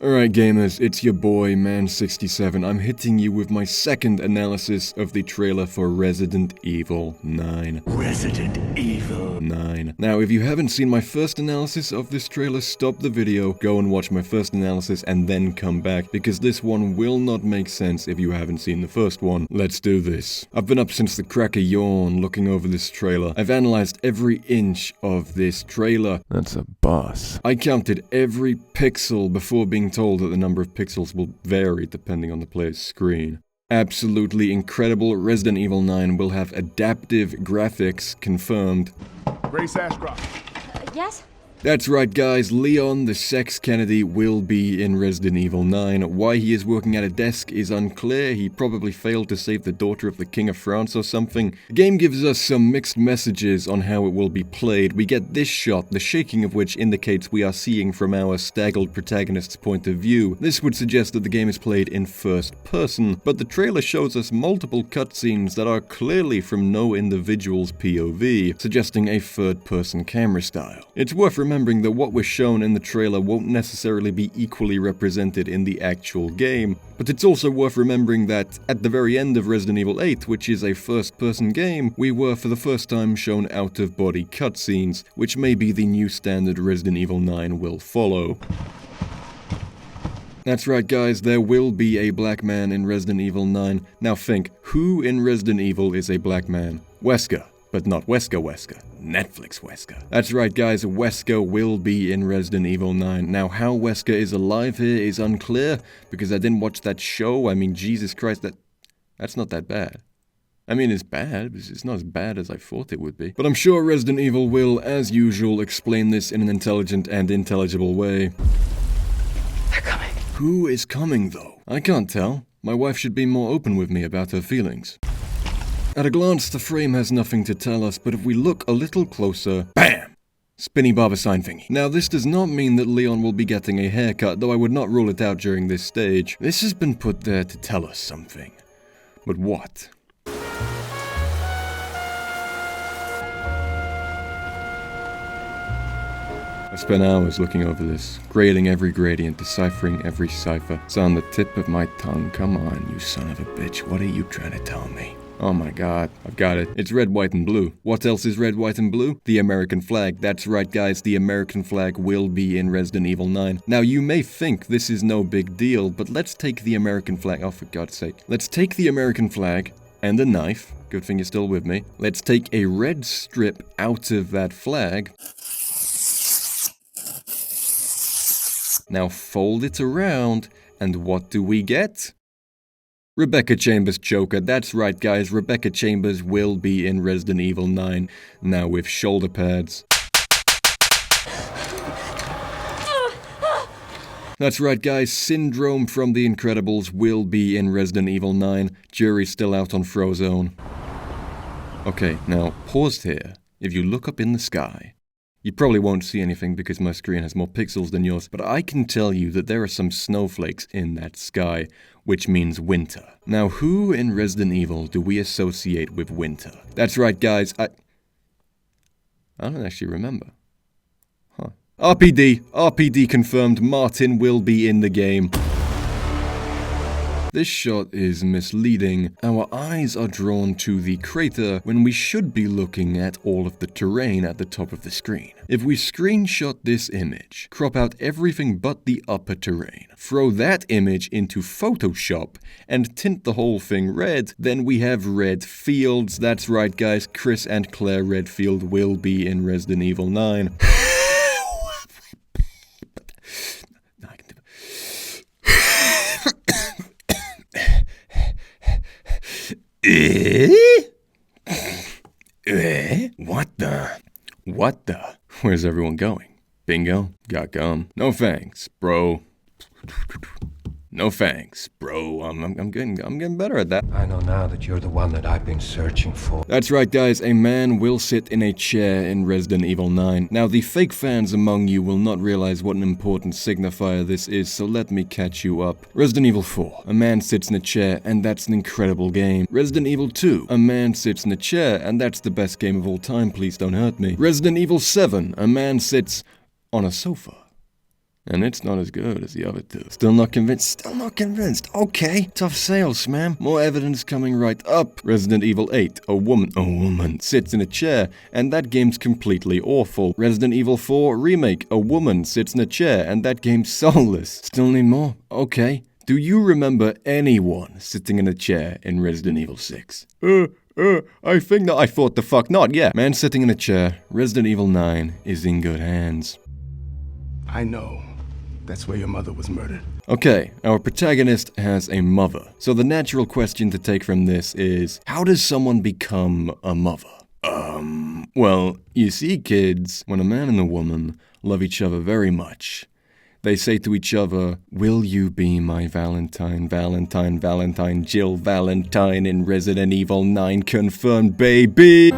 Alright gamers, it's your boy Man67. I'm hitting you with my second analysis of the trailer for Resident Evil 9. Resident Evil 9. Now, if you haven't seen my first analysis of this trailer, stop the video, go and watch my first analysis, and then come back, because this one will not make sense if you haven't seen the first one. Let's do this. I've been up since the crack of yawn looking over this trailer. I've analyzed every inch of this trailer. That's a boss. I counted every pixel before being told that the number of pixels will vary depending on the player's screen. Absolutely incredible. Resident Evil 9 will have adaptive graphics confirmed. Grace Ashcroft. Yes? That's right guys, Leon the Sex Kennedy will be in Resident Evil 9. Why he is working at a desk is unclear. He probably failed to save the daughter of the King of France or something. The game gives us some mixed messages on how it will be played. We get this shot, the shaking of which indicates we are seeing from our staggered protagonist's point of view. This would suggest that the game is played in first person, but the trailer shows us multiple cutscenes that are clearly from no individual's POV, suggesting a third person camera style. It's worth remembering that what was shown in the trailer won't necessarily be equally represented in the actual game, but it's also worth remembering that at the very end of Resident Evil 8, which is a first-person game, we were for the first time shown out-of-body cutscenes, which may be the new standard Resident Evil 9 will follow. That's right guys, there will be a black man in Resident Evil 9. Now think, who in Resident Evil is a black man? Wesker. But not Wesker. Netflix Wesker. That's right guys, Wesker will be in Resident Evil 9. Now how Wesker is alive here is unclear, because I didn't watch that show. I mean, Jesus Christ, that's not that bad. I mean, it's bad, but it's not as bad as I thought it would be. But I'm sure Resident Evil will, as usual, explain this in an intelligent and intelligible way. They're coming. Who is coming though? I can't tell. My wife should be more open with me about her feelings. At a glance, the frame has nothing to tell us, but if we look a little closer, BAM! Spinny barber sign thingy. Now, this does not mean that Leon will be getting a haircut, though I would not rule it out during this stage. This has been put there to tell us something. But what? I spent hours looking over this, grading every gradient, deciphering every cipher. It's on the tip of my tongue. Come on, you son of a bitch. What are you trying to tell me? Oh my god, I've got it. It's red, white, and blue. What else is red, white, and blue? The American flag. That's right, guys, the American flag will be in Resident Evil 9. Now, you may think this is no big deal, but let's take the American flag. Oh, for God's sake. Let's take the American flag and a knife. Good thing you're still with me. Let's take a red strip out of that flag. Now fold it around, and what do we get? Rebecca Chambers Joker. That's right guys, Rebecca Chambers will be in Resident Evil 9, now with shoulder pads. That's right guys, Syndrome from The Incredibles will be in Resident Evil 9, jury's still out on Frozone. Okay, now paused here. If you look up in the sky, you probably won't see anything because my screen has more pixels than yours, but I can tell you that there are some snowflakes in that sky, which means winter. Now, who in Resident Evil do we associate with winter? That's right, guys, I don't actually remember. Huh. RPD confirmed, Martin will be in the game. This shot is misleading. Our eyes are drawn to the crater when we should be looking at all of the terrain at the top of the screen. If we screenshot this image, crop out everything but the upper terrain, throw that image into Photoshop, and tint the whole thing red, then we have red fields. That's right guys, Chris and Claire Redfield will be in Resident Evil 9. What the? Where's everyone going? Bingo? Got gum? No thanks, bro. No thanks, bro. I'm getting better at that. I know now that you're the one that I've been searching for. That's right, guys. A man will sit in a chair in Resident Evil 9. Now, the fake fans among you will not realize what an important signifier this is, so let me catch you up. Resident Evil 4. A man sits in a chair, and that's an incredible game. Resident Evil 2. A man sits in a chair, and that's the best game of all time. Please don't hurt me. Resident Evil 7. A man sits on a sofa. and it's not as good as the other two. Still not convinced? Still not convinced. Okay, tough sales, ma'am. More evidence coming right up. Resident Evil 8, a woman sits in a chair, and that game's completely awful. Resident Evil 4 Remake, a woman sits in a chair, and that game's soulless. Still need more? Okay. Do you remember anyone sitting in a chair in Resident Evil 6? I think not. I thought the fuck not. Yeah, man sitting in a chair. Resident Evil 9 is in good hands. I know. That's where your mother was murdered. Okay, our protagonist has a mother. So the natural question to take from this is, how does someone become a mother? Well, you see, kids, when a man and a woman love each other very much, they say to each other, will you be my Valentine, Jill Valentine in Resident Evil 9 confirmed, baby?